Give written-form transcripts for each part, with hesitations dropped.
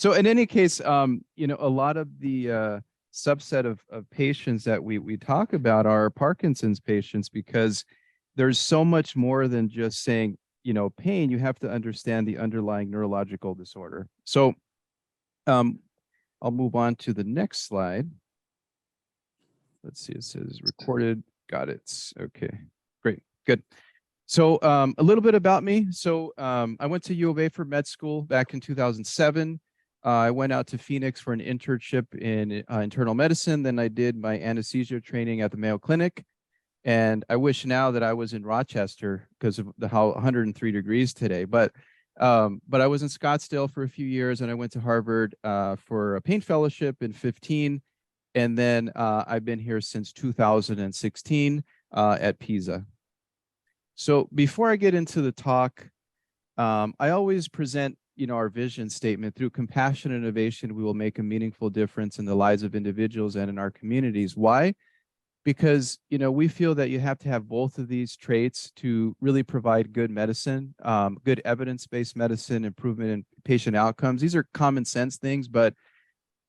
So in any case, you know, a lot of the subset of patients that we talk about are Parkinson's patients, because there's so much more than just saying, you know, pain. You have to understand the underlying neurological disorder. So um, I'll move on to the next slide. Let's see, it says recorded. Got it. Okay, great, good. So a little bit about me. So I went to U of A for med school back in 2007. I went out to Phoenix for an internship in internal medicine. Then I did my anesthesia training at the Mayo Clinic. And I wish now that I was in Rochester because of how 103 degrees today. But I was in Scottsdale for a few years, and I went to Harvard for a pain fellowship in 15. And then I've been here since 2016 at Pisa. So before I get into the talk, I always present, you know, our vision statement: through compassion and innovation, we will make a meaningful difference in the lives of individuals and in our communities. Why? Because, you know, we feel that you have to have both of these traits to really provide good medicine, good evidence-based medicine, improvement in patient outcomes. These are common sense things, but,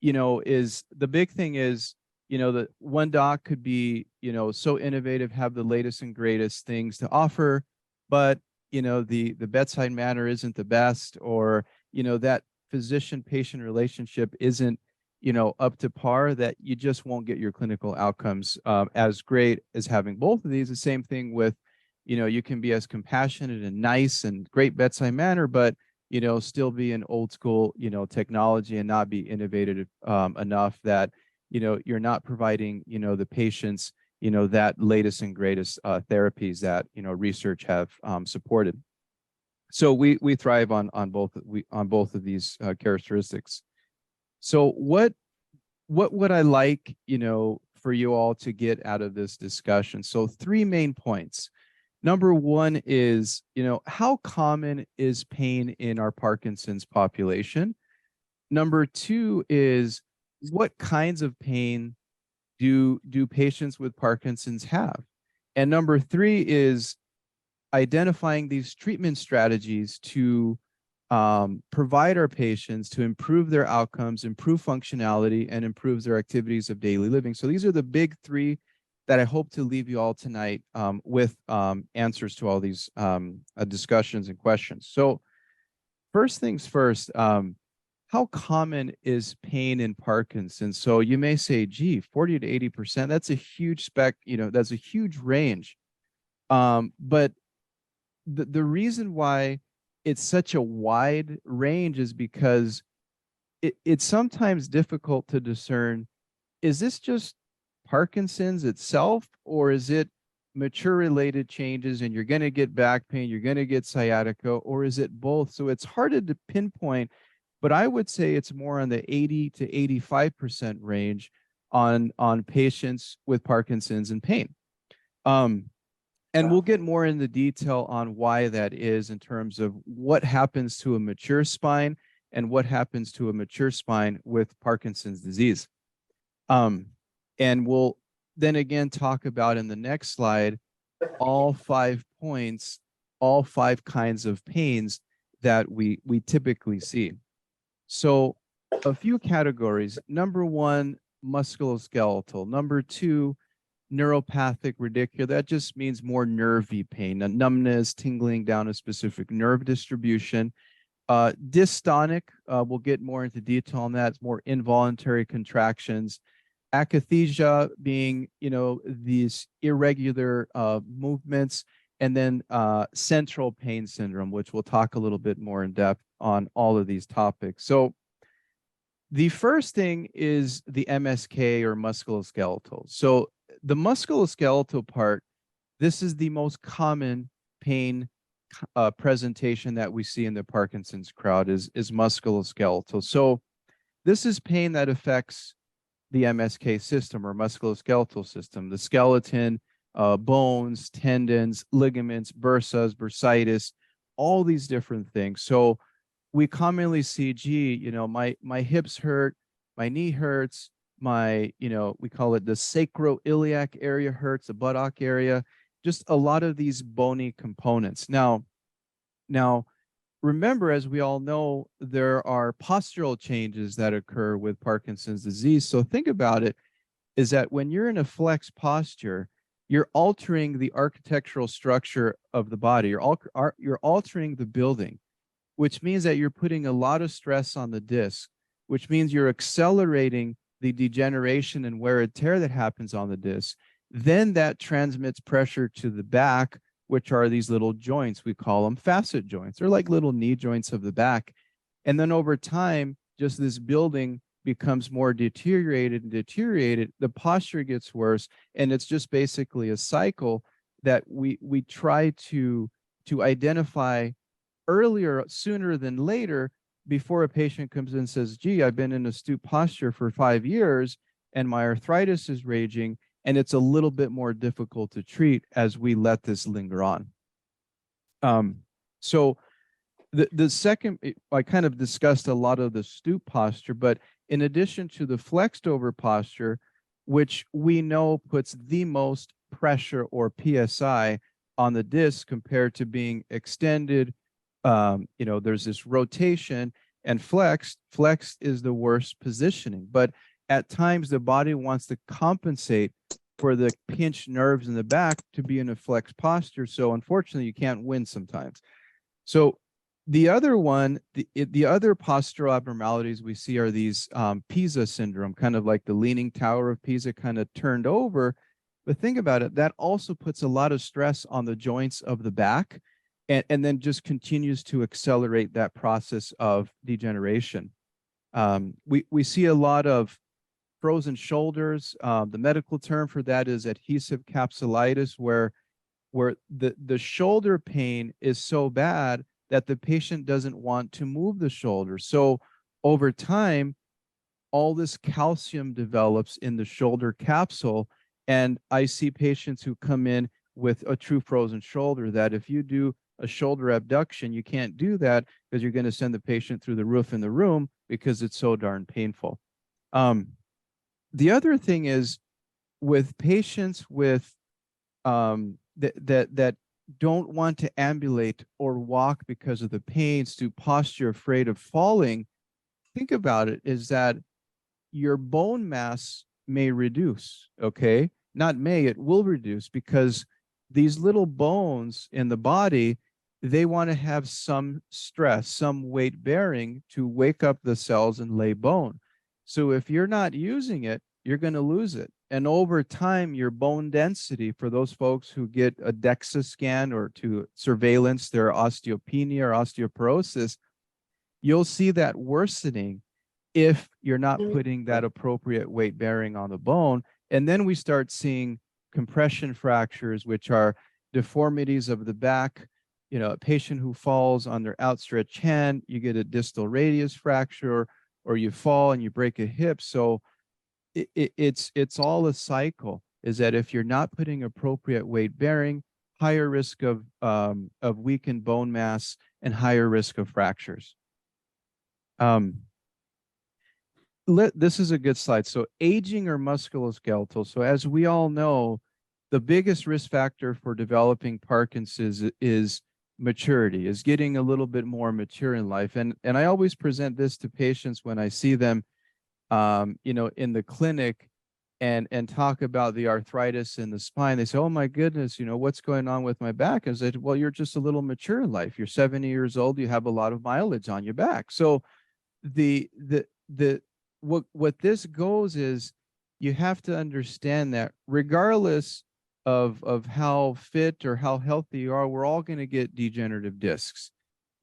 you know, is the big thing is, you know, that one doc could be, you know, so innovative, have the latest and greatest things to offer, but, you know, the bedside manner isn't the best, or, you know, that physician-patient relationship isn't, you know, up to par, that you just won't get your clinical outcomes as great as having both of these. The same thing with, you know, you can be as compassionate and nice and great bedside manner, but, you know, still be an old school, you know, technology and not be innovative enough that, you know, you're not providing, you know, the patients, you know, that latest and greatest therapies that, you know, research have supported. So we thrive on both of these characteristics. So what would I like, you know, for you all to get out of this discussion? So 3 main points. Number 1 is, you know, how common is pain in our Parkinson's population? Number 2 is, what kinds of pain do patients with Parkinson's have? And number 3 is identifying these treatment strategies to provide our patients to improve their outcomes, improve functionality, and improve their activities of daily living. So these are the big 3 that I hope to leave you all tonight with answers to all these discussions and questions. So first things first, how common is pain in Parkinson's? So you may say, gee, 40 to 80%, that's a huge you know, that's a huge range. But the reason why it's such a wide range is because it's sometimes difficult to discern, is this just Parkinson's itself, or is it mature related changes and you're going to get back pain, you're going to get sciatica, or is it both? So it's hard to pinpoint, but I would say it's more on the 80 to 85% range on patients with Parkinson's and pain. And we'll get more into detail on why that is in terms of what happens to a mature spine and what happens to a mature spine with Parkinson's disease. And we'll then again talk about in the next slide all 5 points, all 5 kinds of pains that we typically see. So a few categories. Number 1, musculoskeletal. Number 2, neuropathic radicular. That just means more nervy pain, a numbness, tingling down a specific nerve distribution. Dystonic, we'll get more into detail on that. It's more involuntary contractions. Akathisia being, you know, these irregular movements. And then central pain syndrome, which we'll talk a little bit more in depth on all of these topics. So the first thing is the MSK or musculoskeletal. So the musculoskeletal part, this is the most common pain presentation that we see in the Parkinson's crowd is musculoskeletal. So this is pain that affects the MSK system or musculoskeletal system, the skeleton, bones, tendons, ligaments, bursas, bursitis, all these different things. So we commonly see, gee, you know, my hips hurt, my knee hurts, my, you know, we call it the sacroiliac area hurts, the buttock area, just a lot of these bony components. Now, remember, as we all know, there are postural changes that occur with Parkinson's disease. So think about it, is that when you're in a flex posture, you're altering the architectural structure of the body. You're altering the building, which means that you're putting a lot of stress on the disc, which means you're accelerating the degeneration and wear and tear that happens on the disc. Then that transmits pressure to the back, which are these little joints. We call them facet joints. They're like little knee joints of the back. And then over time, just this building becomes more deteriorated and deteriorated. The posture gets worse. And it's just basically a cycle that we try to identify earlier, sooner than later, before a patient comes in and says, gee, I've been in a stoop posture for 5 years and my arthritis is raging, and it's a little bit more difficult to treat as we let this linger on. So the second, I kind of discussed a lot of the stoop posture, but in addition to the flexed over posture, which we know puts the most pressure or PSI on the disc compared to being extended, there's this rotation, and flexed is the worst positioning. But at times the body wants to compensate for the pinched nerves in the back to be in a flex posture. So unfortunately, you can't win sometimes. So the other one, the other postural abnormalities we see are these Pisa syndrome, kind of like the Leaning Tower of Pisa kind of turned over. But think about it, that also puts a lot of stress on the joints of the back, and then just continues to accelerate that process of degeneration. We see a lot of frozen shoulders. The medical term for that is adhesive capsulitis, where the shoulder pain is so bad that the patient doesn't want to move the shoulder. So over time, all this calcium develops in the shoulder capsule. And I see patients who come in with a true frozen shoulder that if you do a shoulder abduction, you can't do that because you're going to send the patient through the roof in the room because it's so darn painful. The other thing is with patients with that don't want to ambulate or walk because of the pain, stoop posture, afraid of falling, think about it, is that your bone mass may reduce, okay? Not may, it will reduce, because these little bones in the body, they want to have some stress, some weight bearing to wake up the cells and lay bone. So if you're not using it, you're going to lose it. And over time, your bone density, for those folks who get a DEXA scan or to surveillance their osteopenia or osteoporosis, you'll see that worsening if you're not putting that appropriate weight bearing on the bone. And then we start seeing compression fractures, which are deformities of the back. You know, a patient who falls on their outstretched hand, you get a distal radius fracture, or you fall and you break a hip. So it's all a cycle, is that if you're not putting appropriate weight bearing, higher risk of weakened bone mass and higher risk of fractures. This is a good slide. So aging or musculoskeletal. So as we all know, the biggest risk factor for developing Parkinson's is maturity, is getting a little bit more mature in life. And I always present this to patients when I see them, in the clinic, and talk about the arthritis in the spine. They say, oh my goodness, what's going on with my back? I said, well, you're just a little mature in life. You're 70 years old. You have a lot of mileage on your back. So what this goes is, you have to understand that regardless of how fit or how healthy you are, we're all going to get degenerative discs.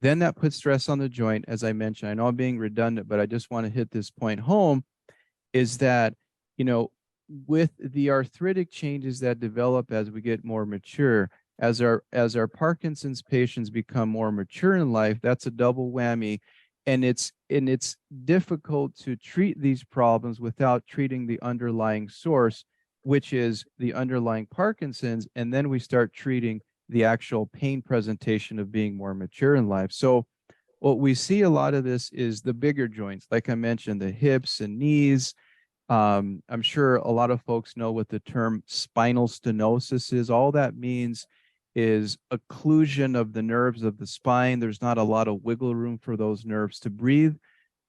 Then that puts stress on the joint, as I mentioned. I know I'm being redundant, but I just want to hit this point home, is that, with the arthritic changes that develop as we get more mature, as our Parkinson's patients become more mature in life, that's a double whammy. And it's difficult to treat these problems without treating the underlying source, which is the underlying Parkinson's, and then we start treating the actual pain presentation of being more mature in life. So what we see a lot of this is the bigger joints, like I mentioned, the hips and knees. I'm sure a lot of folks know what the term spinal stenosis is. All that means is occlusion of the nerves of the spine. There's not a lot of wiggle room for those nerves to breathe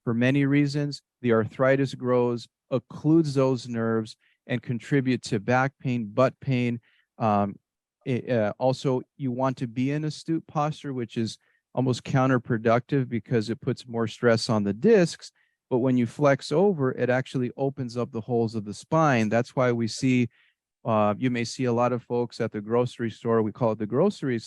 for many reasons. The arthritis grows, occludes those nerves, and contribute to back pain, butt pain. Also, you want to be in a stoop posture, which is almost counterproductive because it puts more stress on the discs. But when you flex over, it actually opens up the holes of the spine. That's why we see, you may see a lot of folks at the grocery store, we call it the grocery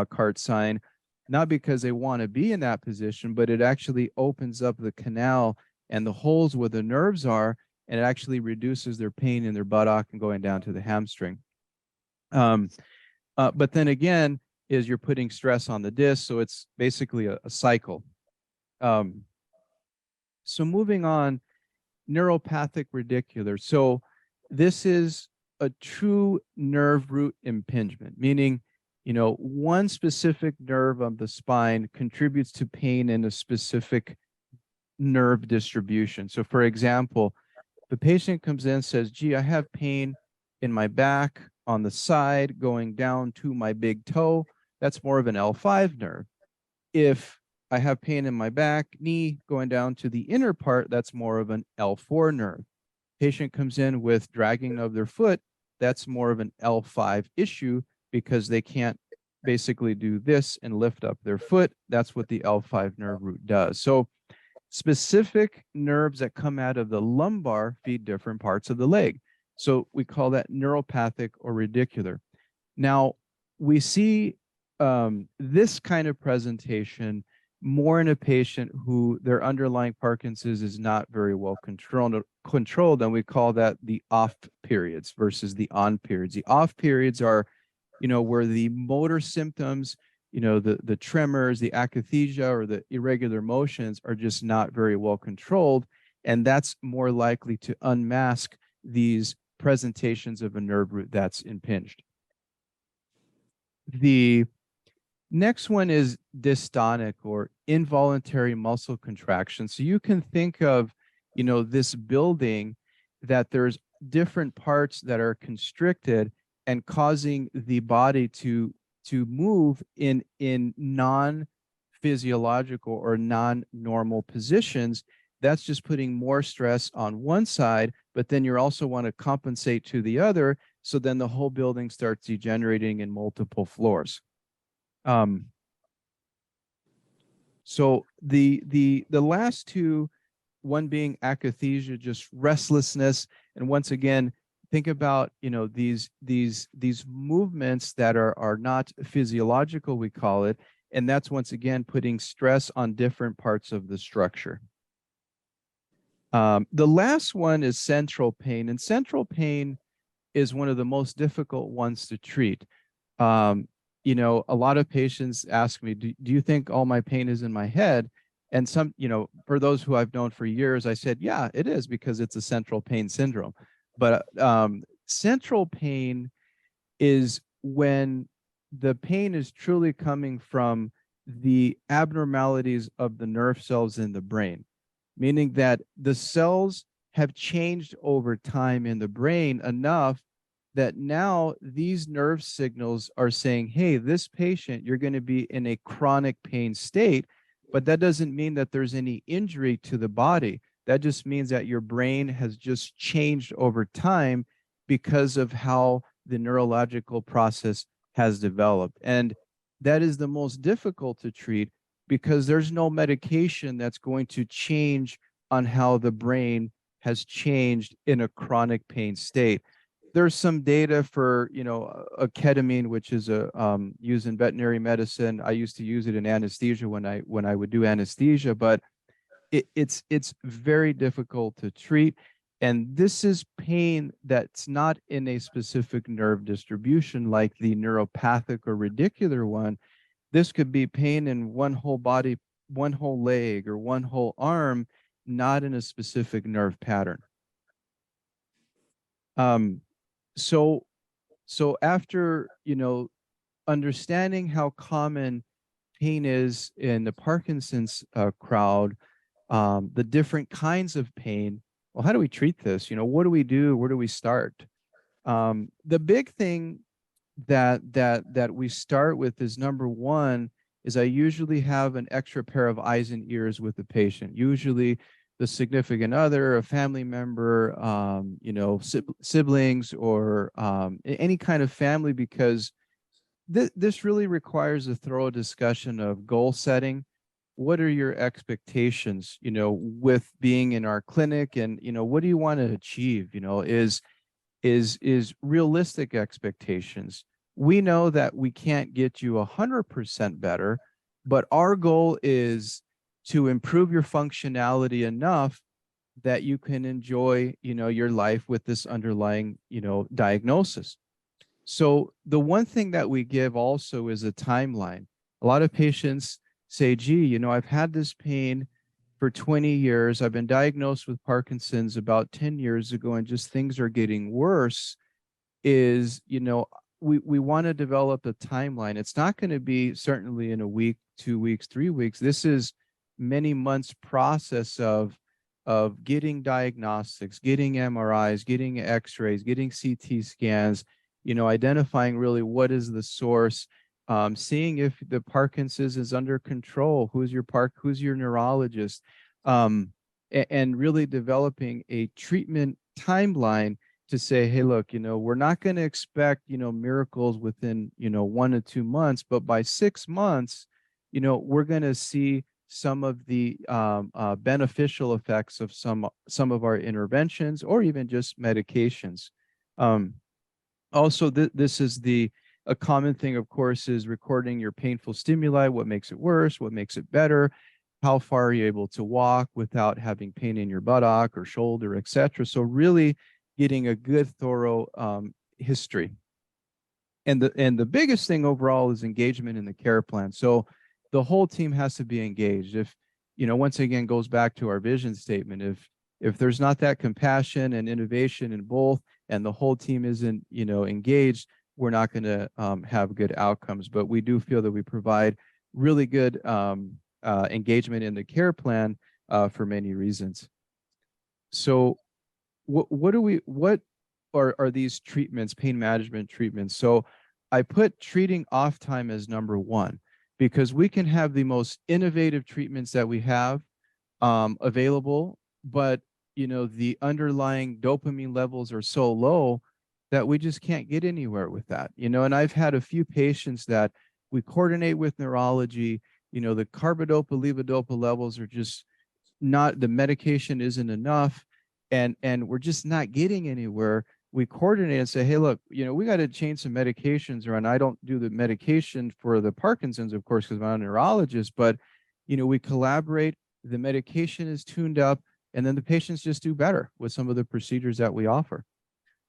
cart sign, not because they want to be in that position, but it actually opens up the canal and the holes where the nerves are, and it actually reduces their pain in their buttock and going down to the hamstring. But then again, is you're putting stress on the disc, so it's basically a cycle. So moving on, neuropathic radicular. So this is a true nerve root impingement, meaning, one specific nerve of the spine contributes to pain in a specific nerve distribution. So for example, the patient comes in and says, gee, I have pain in my back on the side going down to my big toe. That's more of an L5 nerve. If I have pain in my back, knee going down to the inner part, that's more of an L4 nerve. Patient comes in with dragging of their foot, that's more of an L5 issue because they can't basically do this and lift up their foot. That's what the L5 nerve root does. So specific nerves that come out of the lumbar feed different parts of the leg. So we call that neuropathic or radicular. Now, we see this kind of presentation more in a patient who their underlying Parkinson's is not very well controlled, and we call that the off periods versus the on periods. The off periods are, where the motor symptoms, the tremors, the akathisia, or the irregular motions are just not very well controlled, and that's more likely to unmask these presentations of a nerve root that's impinged. The next one is dystonic or involuntary muscle contraction. So you can think of, this building that there's different parts that are constricted and causing the body to move in non-physiological or non-normal positions. That's just putting more stress on one side, but then you also want to compensate to the other. So then the whole building starts degenerating in multiple floors. So the last two, one being akathisia, just restlessness, and once again, think about these movements that are not physiological, we call it, and that's once again putting stress on different parts of the structure. The last one is central pain, and central pain is one of the most difficult ones to treat. A lot of patients ask me, do you think all my pain is in my head? And some, for those who I've known for years, I said, yeah, it is, because it's a central pain syndrome. But central pain is when the pain is truly coming from the abnormalities of the nerve cells in the brain, meaning that the cells have changed over time in the brain enough that now these nerve signals are saying, hey, this patient, you're going to be in a chronic pain state, but that doesn't mean that there's any injury to the body. That just means that your brain has just changed over time because of how the neurological process has developed. And that is the most difficult to treat because there's no medication that's going to change on how the brain has changed in a chronic pain state. There's some data for, a ketamine, which is used in veterinary medicine. I used to use it in anesthesia when I would do anesthesia, but it's very difficult to treat. And this is pain that's not in a specific nerve distribution like the neuropathic or radicular one. This could be pain in one whole body, one whole leg, or one whole arm, not in a specific nerve pattern. So after, understanding how common pain is in the Parkinson's crowd, the different kinds of pain, well, how do we treat this? What do we do? Where do we start? The big thing that we start with is, number one, is I usually have an extra pair of eyes and ears with the patient, usually the significant other, a family member, siblings, or any kind of family, because this really requires a thorough discussion of goal setting. What are your expectations, with being in our clinic, and, what do you want to achieve? Is realistic expectations. We know that we can't get you 100% better, but our goal is to improve your functionality enough that you can enjoy, your life with this underlying, diagnosis. So the one thing that we give also is a timeline. A lot of patients say, gee, I've had this pain for 20 years. I've been diagnosed with Parkinson's about 10 years ago, and just things are getting worse. We want to develop a timeline. It's not going to be certainly in a week, 2 weeks, 3 weeks. This is many months process of getting diagnostics, getting MRIs, getting x-rays, getting CT scans, identifying really what is the source, seeing if the Parkinson's is under control, who's your neurologist, and really developing a treatment timeline to say, hey, look, we're not going to expect, miracles within, 1 to 2 months, but by 6 months, we're going to see some of the beneficial effects of some of our interventions, or even just medications. Also, this is a common thing, of course, is recording your painful stimuli. What makes it worse? What makes it better? How far are you able to walk without having pain in your buttock or shoulder, etc.? So really getting a good, thorough history. And the biggest thing overall is engagement in the care plan. So the whole team has to be engaged. If, once again, goes back to our vision statement, if there's not that compassion and innovation in both, and the whole team isn't, engaged, we're not going to have good outcomes. But we do feel that we provide really good engagement in the care plan for many reasons. So what are these treatments, pain management treatments? So I put treating off time as number one, because we can have the most innovative treatments that we have available, but the underlying dopamine levels are so low that we just can't get anywhere with that. And I've had a few patients that we coordinate with neurology, the carbidopa, levodopa levels are just not, the medication isn't enough, and we're just not getting anywhere. We coordinate and say, hey, look, we got to change some medications around. I don't do the medication for the Parkinson's, of course, because I'm a neurologist, but we collaborate, the medication is tuned up, and then the patients just do better with some of the procedures that we offer.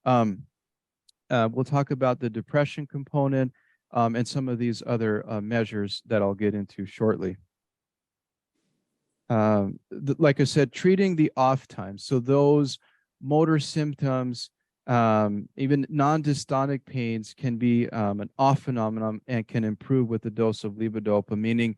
We'll talk about the depression component and some of these other measures that I'll get into shortly. Like I said, treating the off time. So those motor symptoms, even non-dystonic pains, can be an off phenomenon and can improve with the dose of levodopa, meaning,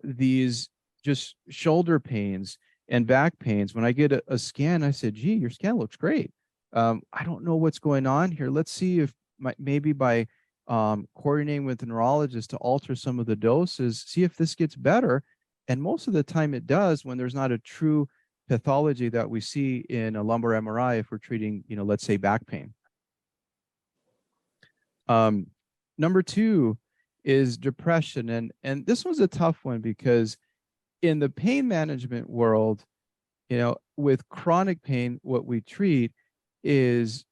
these just shoulder pains and back pains. When I get a scan, I said, gee, your scan looks great. I don't know what's going on here. Let's see if maybe by coordinating with the neurologist to alter some of the doses, see if this gets better. And most of the time it does, when there's not a true pathology that we see in a lumbar MRI if we're treating, let's say back pain. Number two is depression. And this was a tough one, because in the pain management world, with chronic pain, what we treat is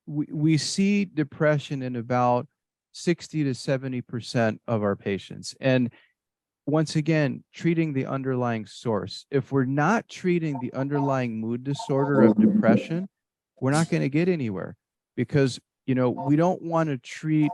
we see depression in about 60 to 70% of our patients. And once again, treating the underlying source. If we're not treating the underlying mood disorder of depression, we're not going to get anywhere, because, we don't want to treat,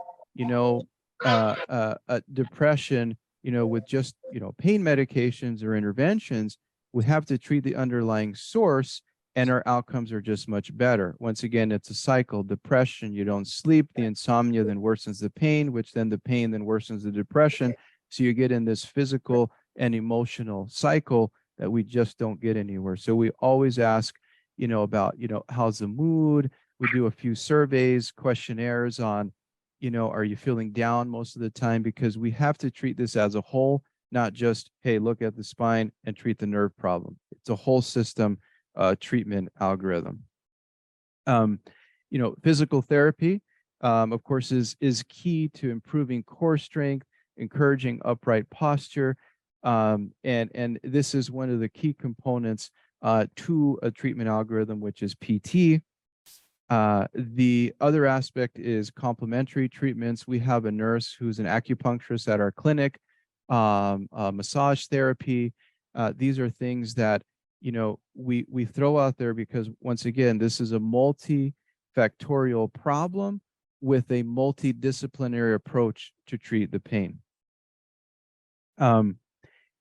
depression, with just, pain medications or interventions. We have to treat the underlying source, and our outcomes are just much better. Once again, it's a cycle. Depression, you don't sleep, the insomnia then worsens the pain, which then the pain then worsens the depression. So you get in this physical and emotional cycle that we just don't get anywhere. So we always ask, about, how's the mood? We do a few surveys, questionnaires on, Are you feeling down most of the time? Because we have to treat this as a whole, not just, hey, look at the spine and treat the nerve problem. It's a whole system treatment algorithm. Physical therapy, of course, is key to improving core strength, encouraging upright posture, and this is one of the key components to a treatment algorithm, which is PT. The other aspect is complementary treatments. We have a nurse who's an acupuncturist at our clinic, massage therapy. These are things that we throw out there because, once again, this is a multifactorial problem with a multidisciplinary approach to treat the pain.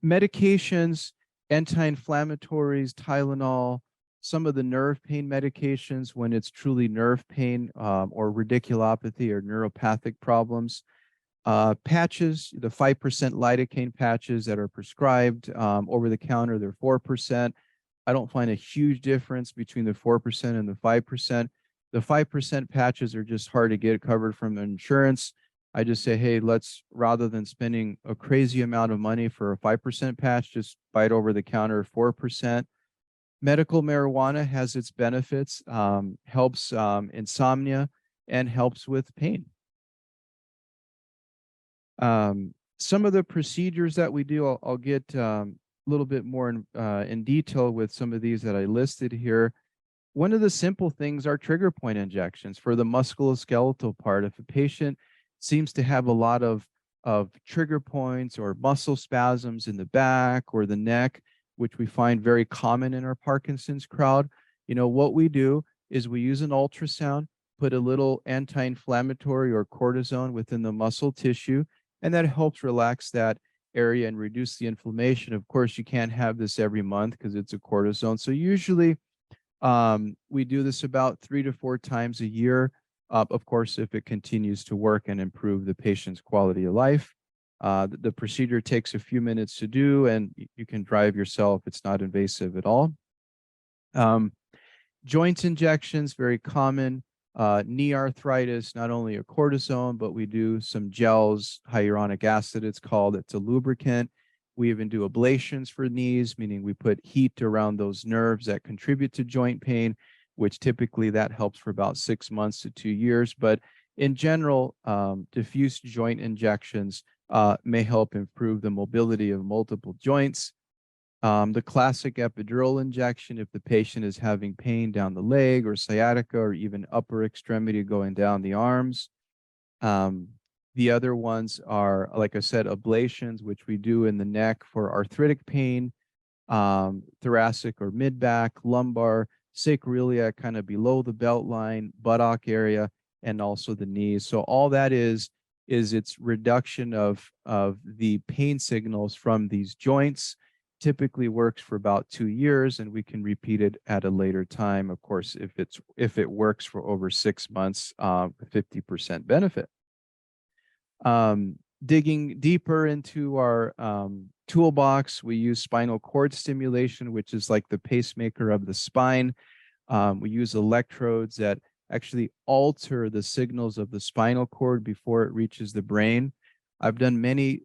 Medications, anti-inflammatories, Tylenol, some of the nerve pain medications when it's truly nerve pain or radiculopathy or neuropathic problems. Patches, the 5% lidocaine patches that are prescribed over the counter, they're 4%. I don't find a huge difference between the 4% and the 5%. The 5% patches are just hard to get covered from insurance. I just say, hey, rather than spending a crazy amount of money for a 5% patch, just buy it over the counter 4%. Medical marijuana has its benefits, helps insomnia, and helps with pain. Some of the procedures that we do, I'll get a little bit more in detail with some of these that I listed here. One of the simple things are trigger point injections for the musculoskeletal part. If a patient seems to have a lot of trigger points or muscle spasms in the back or the neck, which we find very common in our Parkinson's crowd, what we do is we use an ultrasound, put a little anti-inflammatory or cortisone within the muscle tissue, and that helps relax that area and reduce the inflammation. Of course, you can't have this every month because it's a cortisone. So usually we do this about 3 to 4 times a year. Of course, if it continues to work and improve the patient's quality of life. The procedure takes a few minutes to do, and you can drive yourself. It's not invasive at all. Joint injections, very common. Knee arthritis, not only a cortisone, but we do some gels, hyaluronic acid it's called. It's a lubricant. We even do ablations for knees, meaning we put heat around those nerves that contribute to joint pain, which typically that helps for about 6 months to 2 years. But in general, diffuse joint injections may help improve the mobility of multiple joints. The classic epidural injection, if the patient is having pain down the leg or sciatica or even upper extremity going down the arms. The other ones are, like I said, ablations, which we do in the neck for arthritic pain, thoracic or mid-back, lumbar, sacroiliac, kind of below the belt line, buttock area, and also the knees. So all that is its reduction of the pain signals from these joints. Typically works for about 2 years, and we can repeat it at a later time. Of course, if it works for over 6 months, 50% benefit. Digging deeper into our toolbox, we use spinal cord stimulation, which is like the pacemaker of the spine. We use electrodes that actually alter the signals of the spinal cord before it reaches the brain. I've done many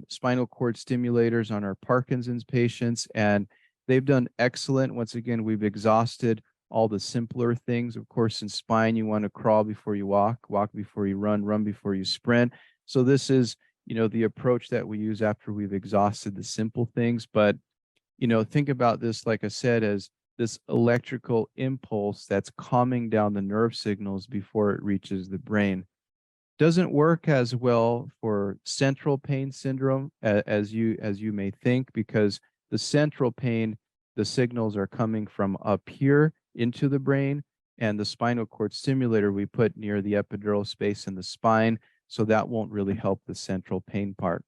spinal cord stimulators on our Parkinson's patients, and they've done excellent. Once again, we've exhausted all the simpler things. Of course, in spine, you want to crawl before you walk before you run before you sprint. So this is, the approach that we use after we've exhausted the simple things. But, think about this, like I said, as this electrical impulse that's calming down the nerve signals before it reaches the brain. Doesn't work as well for central pain syndrome as you may think, because the central pain, the signals are coming from up here into the brain, and the spinal cord stimulator we put near the epidural space in the spine, so that won't really help the central pain part.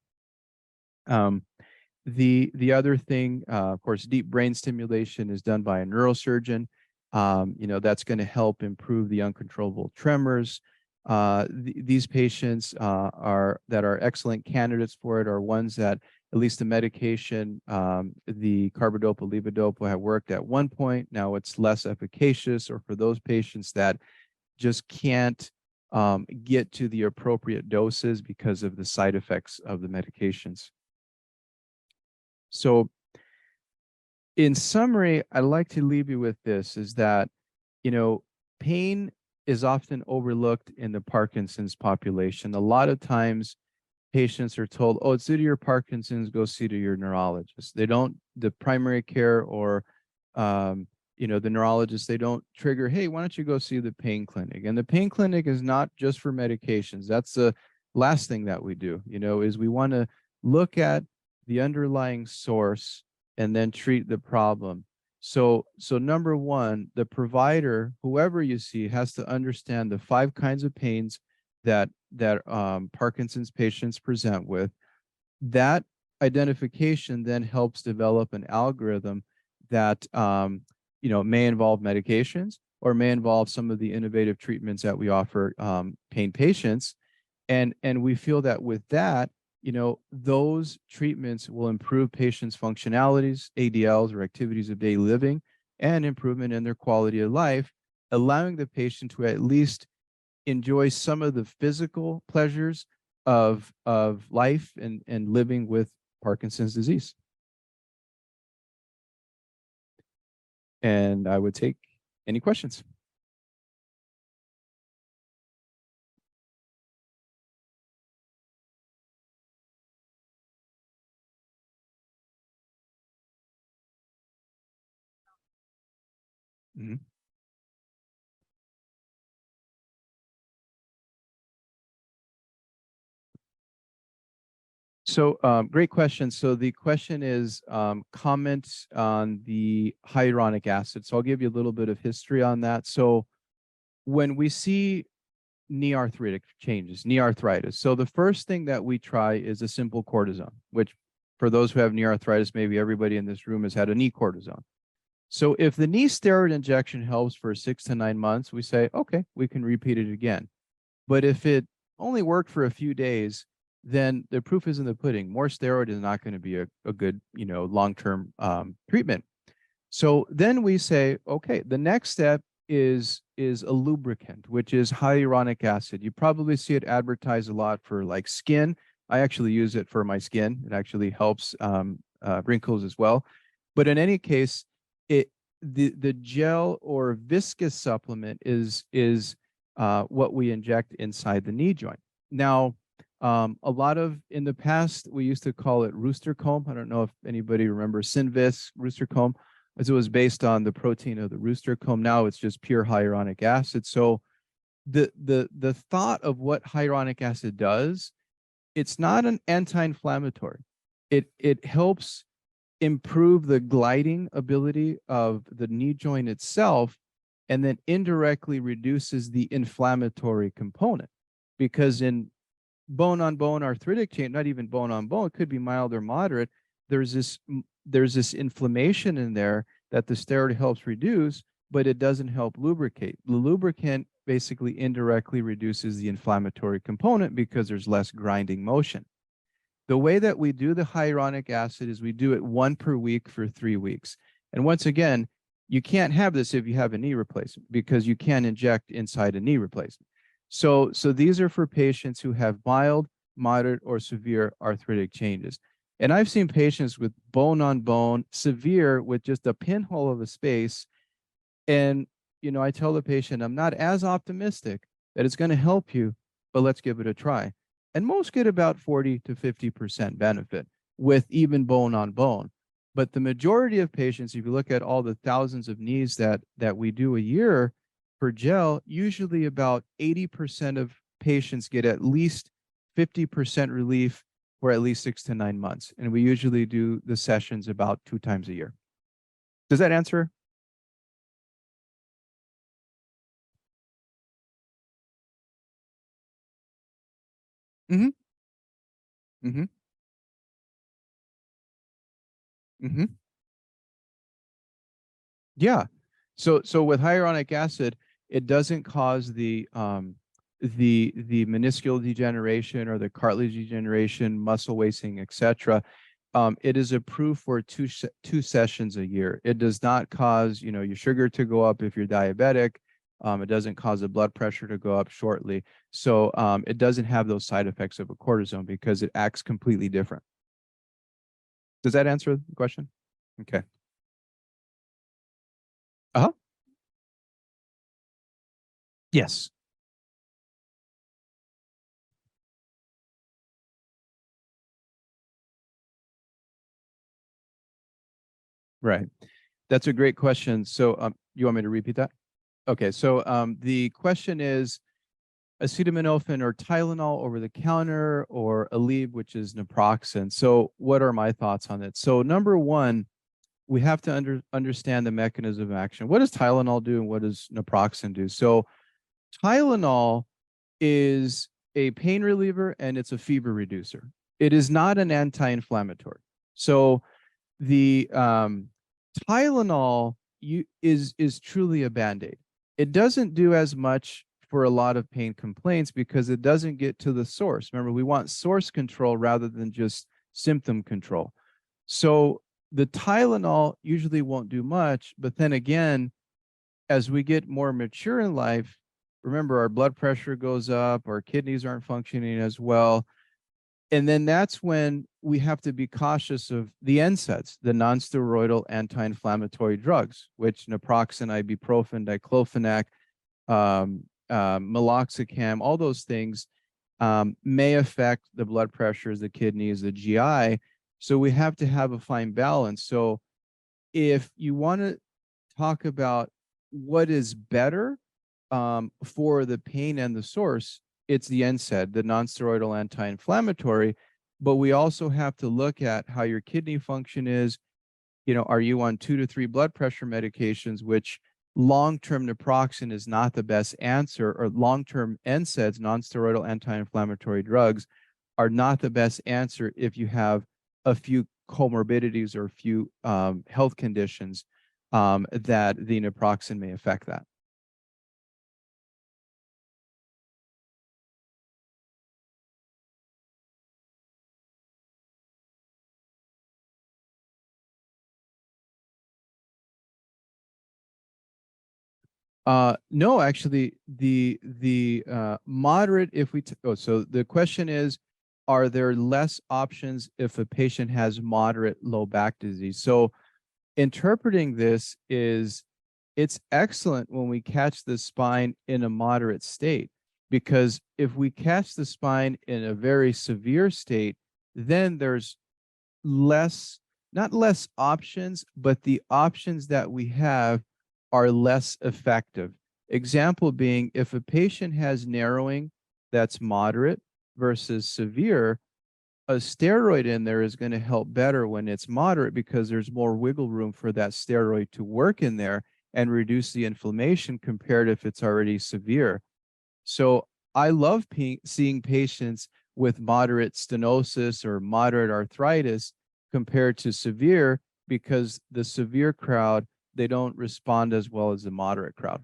The other thing, of course, deep brain stimulation is done by a neurosurgeon. That's going to help improve the uncontrollable tremors. These patients that are excellent candidates for it are ones that at least the medication, the carbidopa, levodopa, have worked at one point. Now it's less efficacious, or for those patients that just can't get to the appropriate doses because of the side effects of the medications. So in summary, I'd like to leave you with this, is that, pain is often overlooked in the Parkinson's population. A lot of times patients are told, oh, it's due to your Parkinson's, go see to your neurologist. They don't, the primary care or, the neurologist, they don't trigger, hey, why don't you go see the pain clinic? And the pain clinic is not just for medications. That's the last thing that we do, is we want to look at the underlying source and then treat the problem. So number one, the provider, whoever you see, has to understand the 5 kinds of pains that Parkinson's patients present with. That identification then helps develop an algorithm that may involve medications or may involve some of the innovative treatments that we offer pain patients. And we feel that with that, those treatments will improve patients' functionalities, ADLs, or activities of daily living, and improvement in their quality of life, allowing the patient to at least enjoy some of the physical pleasures of life and living with Parkinson's disease. And I would take any questions. Mm-hmm. So great question. So the question is comments on the hyaluronic acid. So I'll give you a little bit of history on that. So when we see knee arthritic changes, knee arthritis, so the first thing that we try is a simple cortisone, which for those who have knee arthritis, maybe everybody in this room has had a knee cortisone. So if the knee steroid injection helps for 6 to 9 months, we say, okay, we can repeat it again. But if it only worked for a few days, then the proof is in the pudding. More steroid is not going to be a good, long-term treatment. So then we say, okay, the next step is a lubricant, which is hyaluronic acid. You probably see it advertised a lot for like skin. I actually use it for my skin. It actually helps wrinkles as well. But in any case, the gel or viscous supplement is what we inject inside the knee joint. Now, a lot of, in the past, we used to call it rooster comb. I don't know if anybody remembers Synvis rooster comb, as it was based on the protein of the rooster comb. Now it's just pure hyaluronic acid. So the thought of what hyaluronic acid does, it's not an anti-inflammatory. It helps improve the gliding ability of the knee joint itself, and then indirectly reduces the inflammatory component. Because in bone-on-bone arthritic change, not even bone-on-bone, it could be mild or moderate, there's this inflammation in there that the steroid helps reduce, but it doesn't help lubricate. The lubricant basically indirectly reduces the inflammatory component because there's less grinding motion. The way that we do the hyaluronic acid is we do it 1 per week for 3 weeks. And once again, you can't have this if you have a knee replacement, because you can't inject inside a knee replacement. So these are for patients who have mild, moderate, or severe arthritic changes. And I've seen patients with bone-on-bone, severe, with just a pinhole of a space. And, I tell the patient, I'm not as optimistic that it's going to help you, but let's give it a try. And most get about 40 to 50% benefit with even bone-on-bone. But the majority of patients, if you look at all the thousands of knees that we do a year for gel, usually about 80% of patients get at least 50% relief for at least 6 to 9 months. And we usually do the sessions about 2 times a year. Does that answer? Mm-hmm. Mm-hmm. Mm-hmm. Yeah. So with hyaluronic acid, it doesn't cause the meniscal degeneration or the cartilage degeneration, muscle wasting, etc. It is approved for two sessions a year. It does not cause, your sugar to go up if you're diabetic. It doesn't cause the blood pressure to go up shortly. So it doesn't have those side effects of a cortisone because it acts completely different. Does that answer the question? Okay. Uh-huh. Yes. Right. That's a great question. So you want me to repeat that? Okay. So the question is acetaminophen or Tylenol over the counter or Aleve, which is naproxen. So what are my thoughts on it? So number one, we have to understand the mechanism of action. What does Tylenol do and what does naproxen do? So Tylenol is a pain reliever and it's a fever reducer. It is not an anti-inflammatory. So the Tylenol is truly a band-aid. It doesn't do as much for a lot of pain complaints because it doesn't get to the source. Remember, we want source control rather than just symptom control. So the Tylenol usually won't do much, but then again, as we get more mature in life, remember our blood pressure goes up, our kidneys aren't functioning as well. And then that's when we have to be cautious of the NSAIDs, the nonsteroidal anti-inflammatory drugs, which naproxen, ibuprofen, diclofenac, meloxicam, all those things may affect the blood pressures, the kidneys, the GI. So we have to have a fine balance. So if you want to talk about what is better for the pain and the source, it's the NSAID, the nonsteroidal anti-inflammatory. But we also have to look at how your kidney function is. You know, are you on 2 to 3 blood pressure medications, which long-term naproxen is not the best answer, or long-term NSAIDs, nonsteroidal anti-inflammatory drugs, are not the best answer if you have a few comorbidities or a few health conditions that the naproxen may affect that. No, actually, the moderate, if we oh, so the question is, are there less options if a patient has moderate low back disease? So interpreting this is it's excellent when we catch the spine in a moderate state, because if we catch the spine in a very severe state, then there's less, not less options, but the options that we have are less effective. Example being, if a patient has narrowing that's moderate versus severe, a steroid in there is going to help better when it's moderate because there's more wiggle room for that steroid to work in there and reduce the inflammation compared if it's already severe. So I love seeing patients with moderate stenosis or moderate arthritis compared to severe, because the severe crowd, they don't respond as well as the moderate crowd.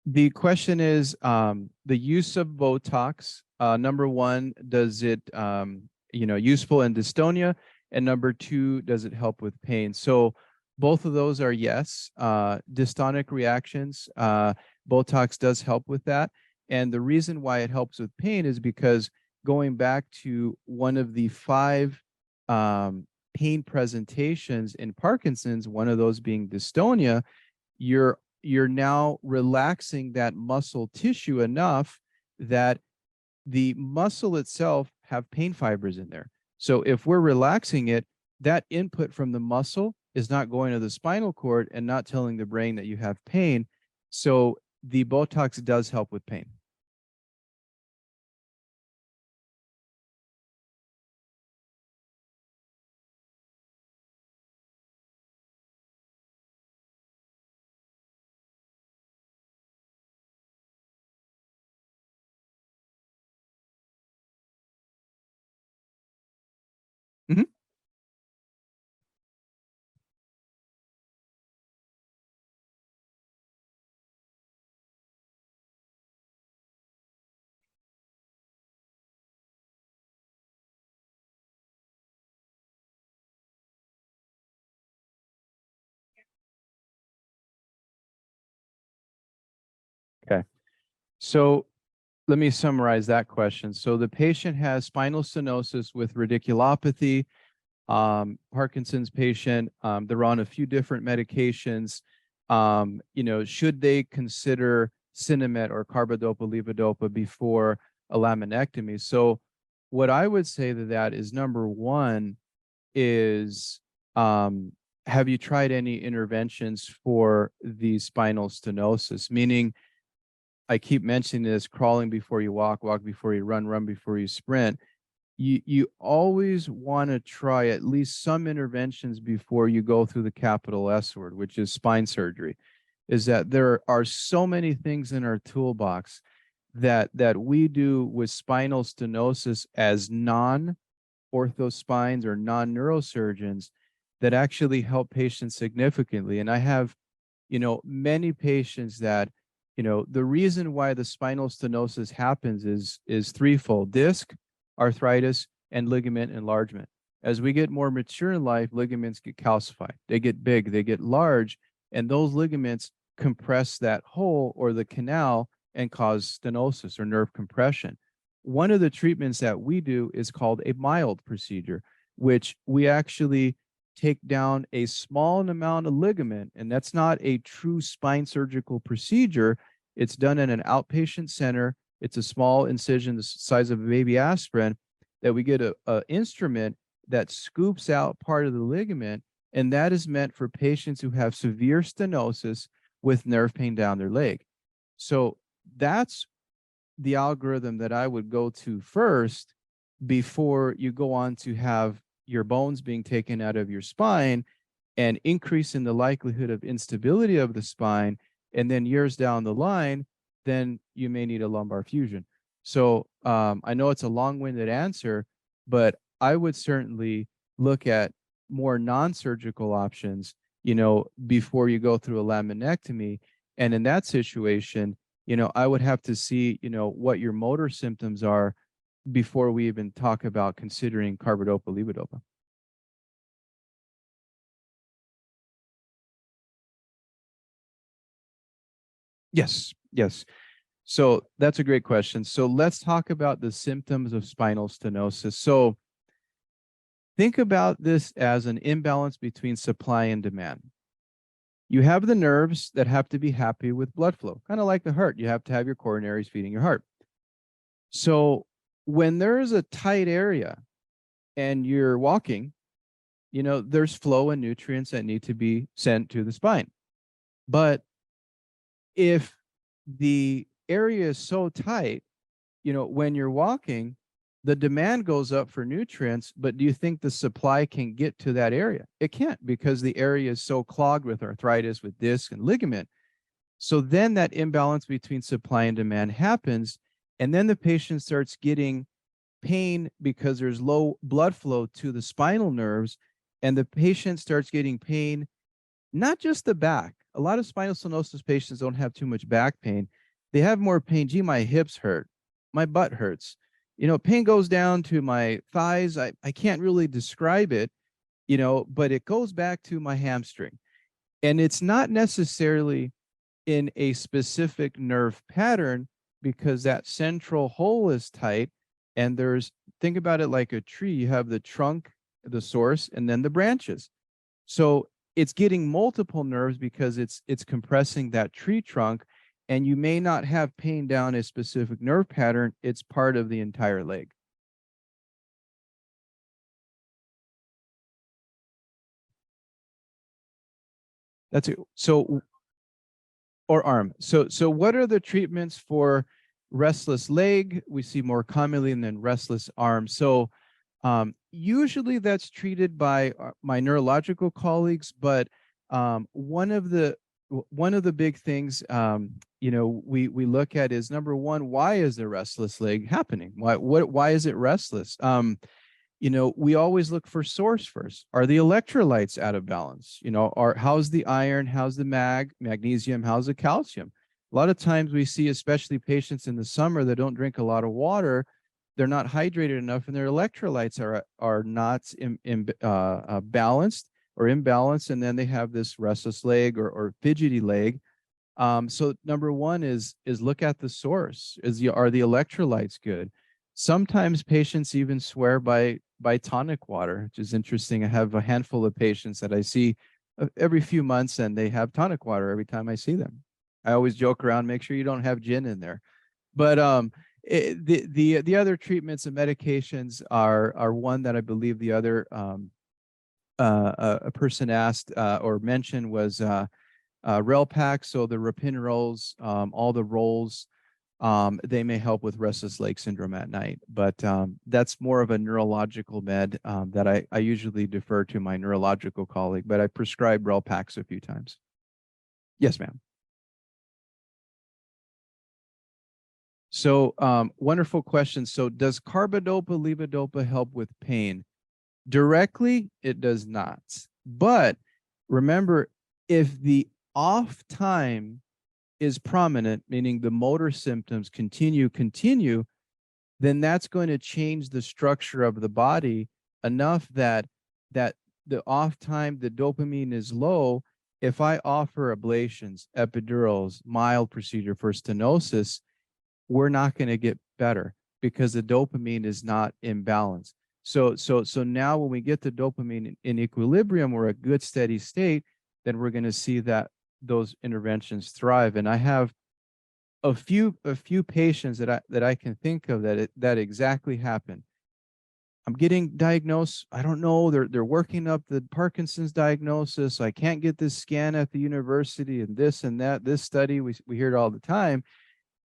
The question is the use of Botox. Number one, does it useful in dystonia? And number two, does it help with pain? So both of those are yes. Dystonic reactions, Botox does help with that. And the reason why it helps with pain is because, going back to one of the 5 pain presentations in Parkinson's, one of those being dystonia, you're now relaxing that muscle tissue enough that the muscle itself have pain fibers in there. So if we're relaxing it, that input from the muscle is not going to the spinal cord and not telling the brain that you have pain. So the Botox does help with pain. Mhm. So let me summarize that question. So the patient has spinal stenosis with radiculopathy, Parkinson's patient. They're on a few different medications. Should they consider Sinemet or carbidopa levodopa before a laminectomy? So what I would say to that is, number one is, have you tried any interventions for the spinal stenosis? Meaning, I keep mentioning this: crawling before you walk, walk before you run, run before you sprint. You always want to try at least some interventions before you go through the capital S word, which is spine surgery. Is that there are so many things in our toolbox that we do with spinal stenosis as non-orthospines or non-neurosurgeons that actually help patients significantly. And I have, many patients that, the reason why the spinal stenosis happens is threefold: disc, arthritis, and ligament enlargement. As we get more mature in life, ligaments get calcified. They get big, they get large, and those ligaments compress that hole or the canal and cause stenosis or nerve compression. One of the treatments that we do is called a mild procedure, which we actually take down a small amount of ligament, and that's not a true spine surgical procedure. It's done in an outpatient center. It's a small incision the size of a baby aspirin that we get a instrument that scoops out part of the ligament, and that is meant for patients who have severe stenosis with nerve pain down their leg. So that's the algorithm that I would go to first before you go on to have your bones being taken out of your spine and increase in the likelihood of instability of the spine. And then years down the line, then you may need a lumbar fusion. So I know it's a long-winded answer, but I would certainly look at more non-surgical options, before you go through a laminectomy. And in that situation, I would have to see, what your motor symptoms are before we even talk about considering carbidopa levodopa. Yes, yes. So that's a great question. So let's talk about the symptoms of spinal stenosis. So think about this as an imbalance between supply and demand. You have the nerves that have to be happy with blood flow, kind of like the heart. You have to have your coronaries feeding your heart. So when there's a tight area and you're walking, there's flow and nutrients that need to be sent to the spine. But if the area is so tight, when you're walking, the demand goes up for nutrients, but do you think the supply can get to that area? It can't, because the area is so clogged with arthritis, with disc and ligament. So then that imbalance between supply and demand happens, and then the patient starts getting pain because there's low blood flow to the spinal nerves, and the patient starts getting pain, not just the back. A lot of spinal stenosis patients don't have too much back pain. They have more pain. Gee, my hips hurt. My butt hurts. Pain goes down to my thighs. I can't really describe it, but it goes back to my hamstring. And it's not necessarily in a specific nerve pattern, because that central hole is tight. And think about it like a tree. You have the trunk, the source, and then the branches. So it's getting multiple nerves because it's compressing that tree trunk, and you may not have pain down a specific nerve pattern. It's part of the entire leg. That's it. So, or arm. So what are the treatments for restless leg? We see more commonly than restless arm. So usually that's treated by my neurological colleagues, but one of the big things we look at is, number one, why is the restless leg happening? Why is it restless? We always look for source first. Are the electrolytes out of balance? How's the iron? How's the magnesium? How's the calcium? A lot of times we see, especially patients in the summer that don't drink a lot of water, they're not hydrated enough, and their electrolytes are not balanced or imbalanced, and then they have this restless leg or fidgety leg. So number one is look at the source. Are the electrolytes good? Sometimes patients even swear by tonic water, which is interesting. I have a handful of patients that I see every few months, and they have tonic water every time I see them. I always joke around, make sure you don't have gin in there. But the other treatments and medications are one that I believe the other a person asked or mentioned was Relpac. So the Rapinols, all the rolls, they may help with restless leg syndrome at night, but that's more of a neurological med that I usually defer to my neurological colleague, but I prescribe Relpacs a few times. Yes, ma'am. So wonderful question. So does carbidopa levodopa help with pain? Directly, it does not. But remember, if the off time is prominent, meaning the motor symptoms continue, then that's going to change the structure of the body enough that the off time, the dopamine is low. If I offer ablations, epidurals, mild procedure for stenosis, we're not going to get better because the dopamine is not in balance. So now when we get the dopamine in equilibrium or a good steady state, then we're going to see that those interventions thrive. And I have a few patients that I can think of that exactly happened. I'm getting diagnosed. I don't know. They're working up the Parkinson's diagnosis. I can't get this scan at the university and this and that. This study, we hear it all the time.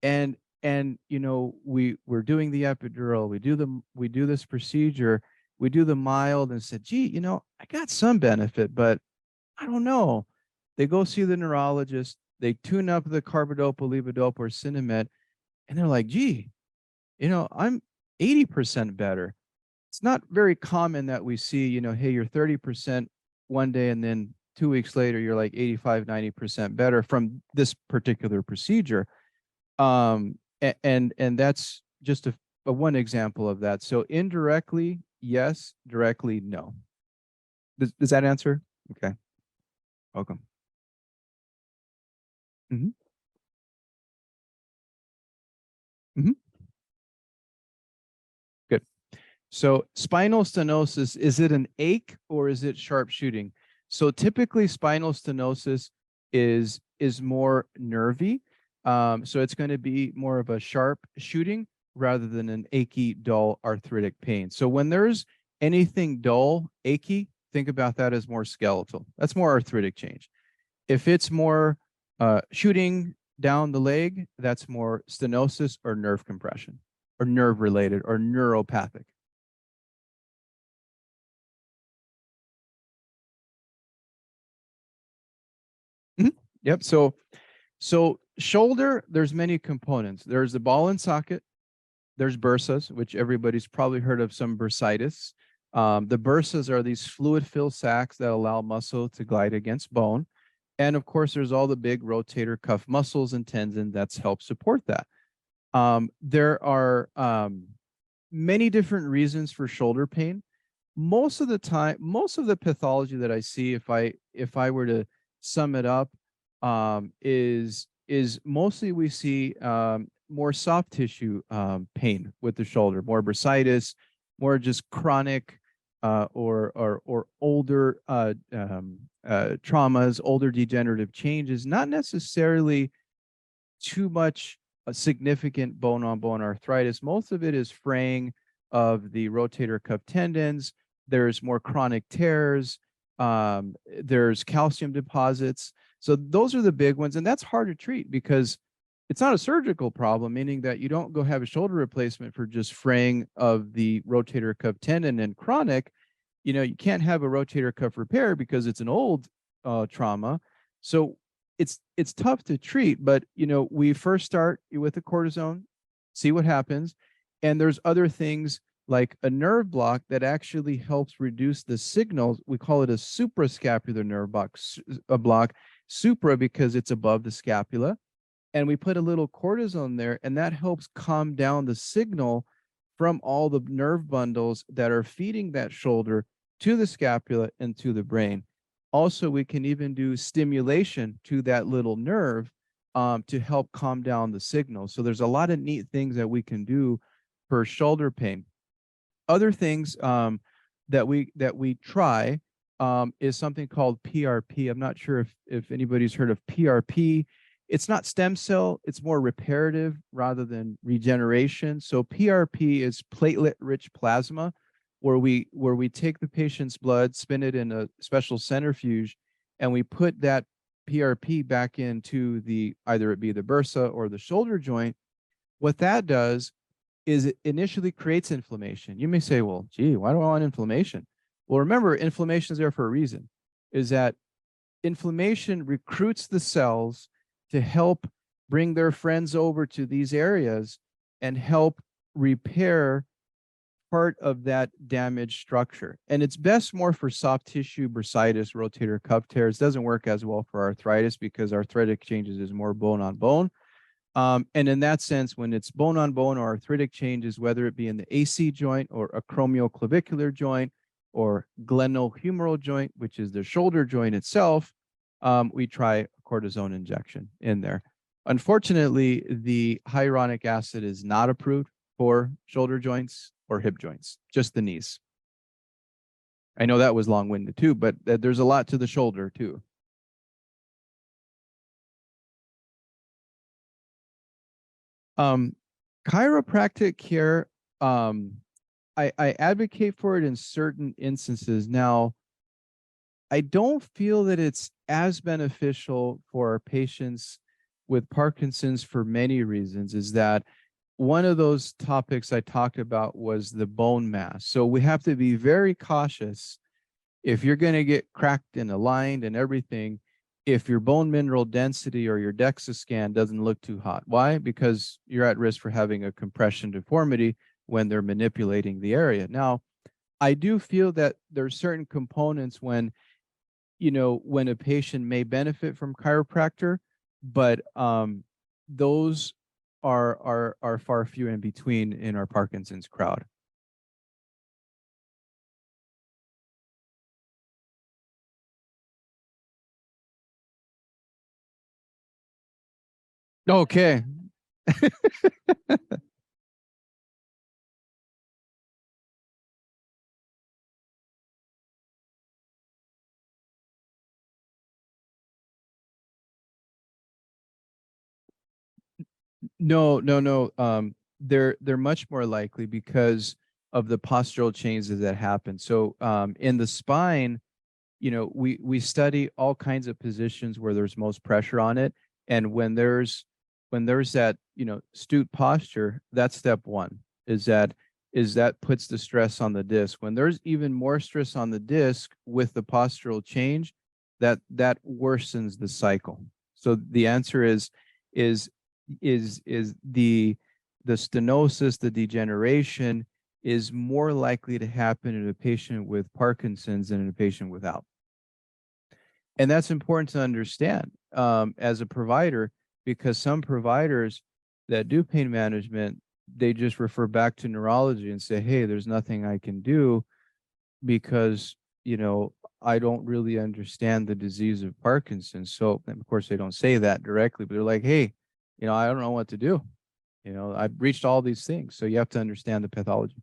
And you know, we're doing the epidural. We do this procedure. We do the mild and said, gee, you know, I got some benefit, but I don't know. They go see the neurologist. They tune up the carbidopa, levodopa, or Cinemet, and they're like, gee, you know, I'm 80% better. It's not very common that we see, you know, hey, you're 30% one day and then 2 weeks later, you're like 85, 90% better from this particular procedure. And that's just a one example of that. So indirectly, yes, directly, no. Does that answer? Okay, welcome. Hmm. Hmm. Good. So spinal stenosis, is it an ache or is it sharp shooting? So typically spinal stenosis is more nervy. So it's going to be more of a sharp shooting rather than an achy, dull arthritic pain. So when there's anything dull, achy, think about that as more skeletal. That's more arthritic change. If it's more shooting down the leg, that's more stenosis or nerve compression or nerve related or neuropathic. Mhm. Yep. So shoulder, there's many components. There's the ball and socket. There's bursas, which everybody's probably heard of, some bursitis. The bursas are these fluid-filled sacs that allow muscle to glide against bone. And of course, there's all the big rotator cuff muscles and tendon that's help support that. There are many different reasons for shoulder pain. Most of the time, most of the pathology that I see, if I were to sum it up, is mostly we see more soft tissue pain with the shoulder, more bursitis, more just chronic or older traumas, older degenerative changes, not necessarily too much significant bone-on-bone arthritis. Most of it is fraying of the rotator cuff tendons. There's more chronic tears. There's calcium deposits. So those are the big ones, and that's hard to treat because it's not a surgical problem, meaning that you don't go have a shoulder replacement for just fraying of the rotator cuff tendon and chronic. You know, you can't have a rotator cuff repair because it's an old trauma. So it's tough to treat, but you know, we first start with the cortisone, see what happens, and there's other things like a nerve block that actually helps reduce the signals. We call it a suprascapular nerve block, supra because it's above the scapula, and we put a little cortisone there, and that helps calm down the signal from all the nerve bundles that are feeding that shoulder to the scapula and to the brain. Also, we can even do stimulation to that little nerve to help calm down the signal. So there's a lot of neat things that we can do for shoulder pain. Other things that we try is something called PRP. I'm not sure if anybody's heard of PRP. It's not stem cell, it's more reparative rather than regeneration. So PRP is platelet-rich plasma, where we take the patient's blood, spin it in a special centrifuge, and we put that PRP back into the either it be the bursa or the shoulder joint. What that does is it initially creates inflammation. You may say, well, gee, why do I want inflammation? Well, remember, inflammation is there for a reason, is that inflammation recruits the cells to help bring their friends over to these areas and help repair part of that damaged structure. And it's best more for soft tissue bursitis, rotator cuff tears. Doesn't work as well for arthritis because arthritic changes is more bone on bone. And in that sense, when it's bone on bone or arthritic changes, whether it be in the AC joint or acromioclavicular joint or glenohumeral joint, which is the shoulder joint itself, we try a cortisone injection in there. Unfortunately, the hyaluronic acid is not approved for shoulder joints or hip joints, just the knees. I know that was long-winded too, but there's a lot to the shoulder too. Chiropractic care, I advocate for it in certain instances. Now, I don't feel that it's as beneficial for our patients with Parkinson's for many reasons, is that one of those topics I talked about was the bone mass. So we have to be very cautious if you're going to get cracked and aligned and everything, if your bone mineral density or your DEXA scan doesn't look too hot. Why? Because you're at risk for having a compression deformity when they're manipulating the area. Now, I do feel that there's certain components when, when a patient may benefit from chiropractor, but those are far few in between in our Parkinson's crowd. Okay. No, no, no. They're much more likely because of the postural changes that happen. So in the spine, we study all kinds of positions where there's most pressure on it. And when there's that, astute posture, that's step one, is that puts the stress on the disc. When there's even more stress on the disc with the postural change, that worsens the cycle. So the answer is the stenosis, the degeneration is more likely to happen in a patient with Parkinson's than in a patient without. And that's important to understand as a provider, because some providers that do pain management, they just refer back to neurology and say, hey, there's nothing I can do because, I don't really understand the disease of Parkinson's. So, of course, they don't say that directly, but they're like, hey, I don't know what to do. I've reached all these things. So you have to understand the pathology.